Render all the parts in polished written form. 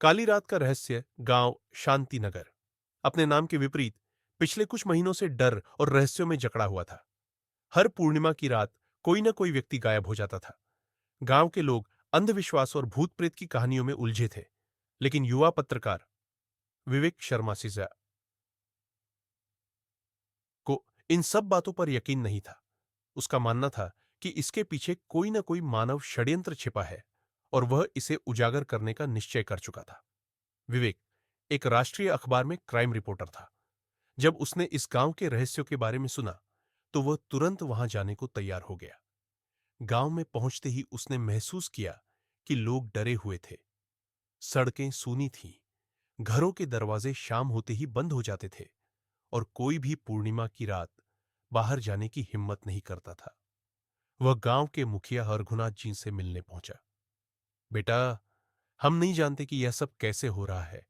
काली रात का रहस्य गांव शांतिनगर अपने नाम के विपरीत पिछले कुछ महीनों से डर और रहस्यों में जकड़ा हुआ था। हर पूर्णिमा की रात कोई न कोई व्यक्ति गायब हो जाता था। गांव के लोग अंधविश्वास और भूत प्रेत की कहानियों में उलझे थे, लेकिन युवा पत्रकार विवेक शर्मा सिजा को इन सब बातों पर यकीन नहीं था। उसका मानना था कि इसके पीछे कोई न कोई मानव षड्यंत्र छिपा है और वह इसे उजागर करने का निश्चय कर चुका था। विवेक एक राष्ट्रीय अखबार में क्राइम रिपोर्टर था। जब उसने इस गांव के रहस्यों के बारे में सुना, तो वह तुरंत वहां जाने को तैयार हो गया। गांव में पहुंचते ही उसने महसूस किया कि लोग डरे हुए थे। सड़कें सूनी थीं, घरों के दरवाजे शाम होते ही बंद हो जाते थे और कोई भी पूर्णिमा की रात बाहर जाने की हिम्मत नहीं करता था। वह गांव के मुखिया हरघुनाथ जी से मिलने पहुंचा। बेटा, हम नहीं जानते कि यह सब कैसे हो रहा है,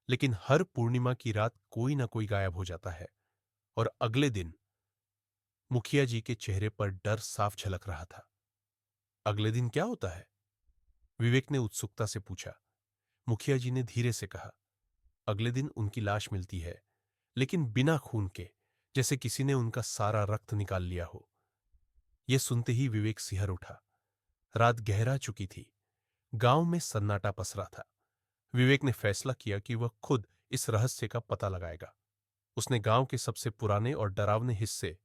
लेकिन हर पूर्णिमा की रात कोई ना कोई गायब हो जाता है। और अगले दिन मुखिया जी के चेहरे पर डर साफ झलक रहा था। अगले दिन क्या होता है? विवेक ने उत्सुकता से पूछा। मुखिया जी ने धीरे से कहा, अगले दिन उनकी लाश मिलती है, लेकिन बिना खून के, जैसे किसी ने उनका सारा रक्त निकाल लिया हो। यह सुनते ही विवेक सिहर उठा। रात गहरा चुकी थी। गांव में सन्नाटा पसरा था। विवेक ने फैसला किया कि वह खुद इस रहस्य का पता लगाएगा। उसने गांव के सबसे पुराने और डरावने हिस्से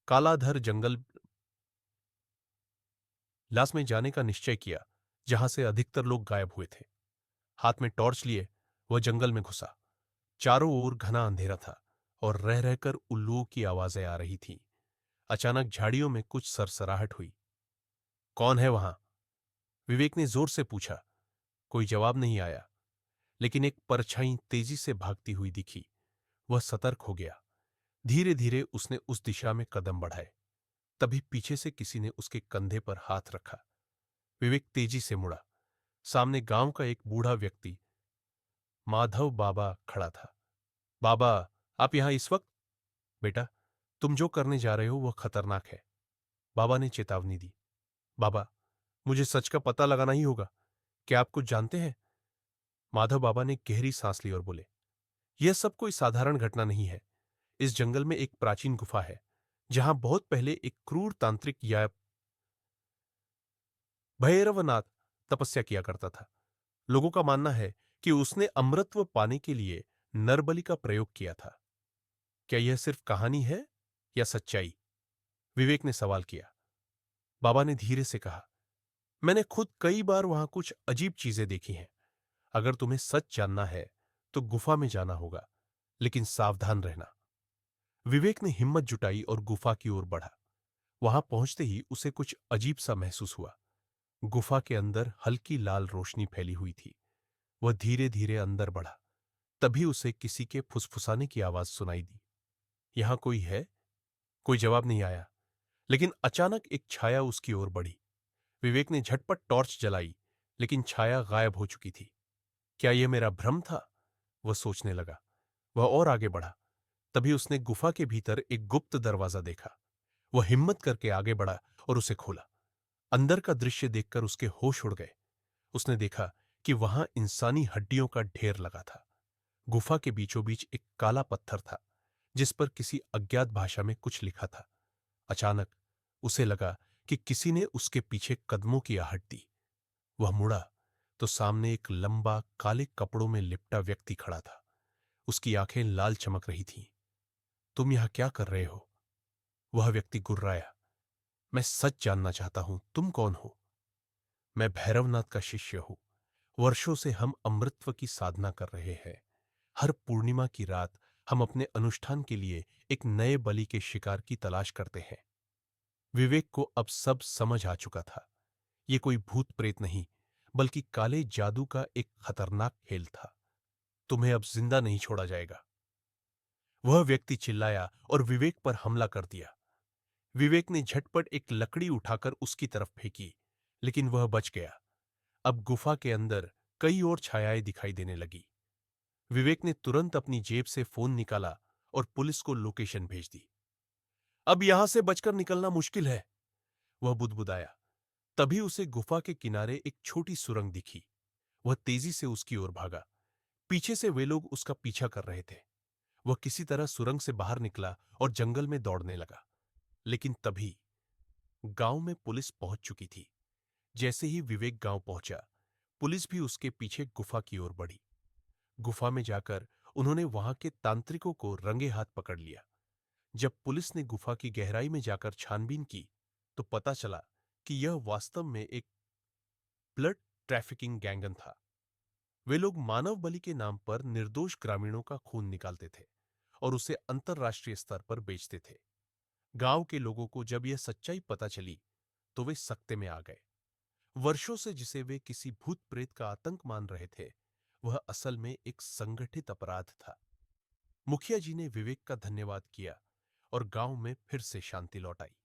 कालाधर जंगल लास में जाने का निश्चय किया, जहां से अधिकतर लोग गायब हुए थे। हाथ में टॉर्च लिए वह जंगल में घुसा। चारों ओर घना अंधेरा था और रह रहकर उल्लुओं की आवाजें आ रही थीं। अचानक झाड़ियों में कुछ सरसराहट हुई। कौन है वहां? विवेक ने जोर से पूछा। कोई जवाब नहीं आया, लेकिन एक परछाई तेजी से भागती हुई दिखी। वह सतर्क हो गया। धीरे धीरे उसने उस दिशा में कदम बढ़ाए। तभी पीछे से किसी ने उसके कंधे पर हाथ रखा। विवेक तेजी से मुड़ा। सामने गांव का एक बूढ़ा व्यक्ति माधव बाबा खड़ा था। बाबा, आप यहां इस वक्त? बेटा, तुम जो करने जा रहे हो वह खतरनाक है, बाबा ने चेतावनी दी। बाबा, मुझे सच का पता लगाना ही होगा। क्या आप कुछ जानते हैं? माधव बाबा ने गहरी सांस ली और बोले, यह सब कोई साधारण घटना नहीं है। इस जंगल में एक प्राचीन गुफा है, जहां बहुत पहले एक क्रूर तांत्रिक या भैरवनाथ तपस्या किया करता था। लोगों का मानना है कि उसने अमृतत्व पाने के लिए नरबलि का प्रयोग किया था। क्या यह सिर्फ कहानी है या सच्चाई? विवेक ने सवाल किया। बाबा ने धीरे से कहा, मैंने खुद कई बार वहां कुछ अजीब चीजें देखी हैं। अगर तुम्हें सच जानना है तो गुफा में जाना होगा, लेकिन सावधान रहना। विवेक ने हिम्मत जुटाई और गुफा की ओर बढ़ा। वहां पहुंचते ही उसे कुछ अजीब सा महसूस हुआ। गुफा के अंदर हल्की लाल रोशनी फैली हुई थी। वह धीरे धीरे अंदर बढ़ा। तभी उसे किसी के फुसफुसाने की आवाज सुनाई दी। यहां कोई है? कोई जवाब नहीं आया, लेकिन अचानक एक छाया उसकी ओर बढ़ी। विवेक ने झटपट टॉर्च जलाई, लेकिन छाया गायब हो चुकी थी। क्या यह मेरा भ्रम था? वह सोचने लगा। वह और आगे बढ़ा। तभी उसने गुफा के भीतर एक गुप्त दरवाजा देखा। वह हिम्मत करके आगे बढ़ा और उसे खोला। अंदर का दृश्य देखकर उसके होश उड़ गए। उसने देखा कि वहां इंसानी हड्डियों का ढेर लगा था। गुफा के बीचों बीच एक काला पत्थर था, जिस पर किसी अज्ञात भाषा में कुछ लिखा था। अचानक उसे लगा कि किसी ने उसके पीछे कदमों की आहट दी। वह मुड़ा तो सामने एक लंबा काले कपड़ों में लिपटा व्यक्ति खड़ा था। उसकी आंखें लाल चमक रही थीं। तुम यहां क्या कर रहे हो? वह व्यक्ति गुर्राया। मैं सच जानना चाहता हूं, तुम कौन हो? मैं भैरवनाथ का शिष्य हूं। वर्षों से हम अमृतत्व की साधना कर रहे हैं। हर पूर्णिमा की रात हम अपने अनुष्ठान के लिए एक नए बलि के शिकार की तलाश करते हैं। विवेक को अब सब समझ आ चुका था। ये कोई भूत प्रेत नहीं, बल्कि काले जादू का एक खतरनाक खेल था। तुम्हें अब जिंदा नहीं छोड़ा जाएगा। वह व्यक्ति चिल्लाया और विवेक पर हमला कर दिया। विवेक ने झटपट एक लकड़ी उठाकर उसकी तरफ फेंकी, लेकिन वह बच गया। अब गुफा के अंदर कई और छायाएं दिखाई देने लगी। विवेक ने तुरंत अपनी जेब से फोन निकाला और पुलिस को लोकेशन भेज दी। अब यहां से बचकर निकलना मुश्किल है, वह बुदबुदाया। तभी उसे गुफा के किनारे एक छोटी सुरंग दिखी। वह तेजी से उसकी ओर भागा। पीछे से वे लोग उसका पीछा कर रहे थे। वह किसी तरह सुरंग से बाहर निकला और जंगल में दौड़ने लगा। लेकिन तभी गांव में पुलिस पहुंच चुकी थी। जैसे ही विवेक गांव पहुंचा, पुलिस भी उसके पीछे गुफा की ओर बढ़ी। गुफा में जाकर उन्होंने वहां के तांत्रिकों को रंगे हाथ पकड़ लिया। जब पुलिस ने गुफा की गहराई में जाकर छानबीन की, तो पता चला कि यह वास्तव में एक ब्लड ट्रैफिकिंग गैंगन था। वे लोग मानव बलि के नाम पर निर्दोष ग्रामीणों का खून निकालते थे और उसे अंतरराष्ट्रीय स्तर पर बेचते थे। गांव के लोगों को जब यह सच्चाई पता चली, तो वे सकते में आ गए। वर्षों से जिसे वे किसी भूत प्रेत का आतंक मान रहे थे, वह असल में एक संगठित अपराध था। मुखिया जी ने विवेक का धन्यवाद किया और गांव में फिर से शांति लौट आई।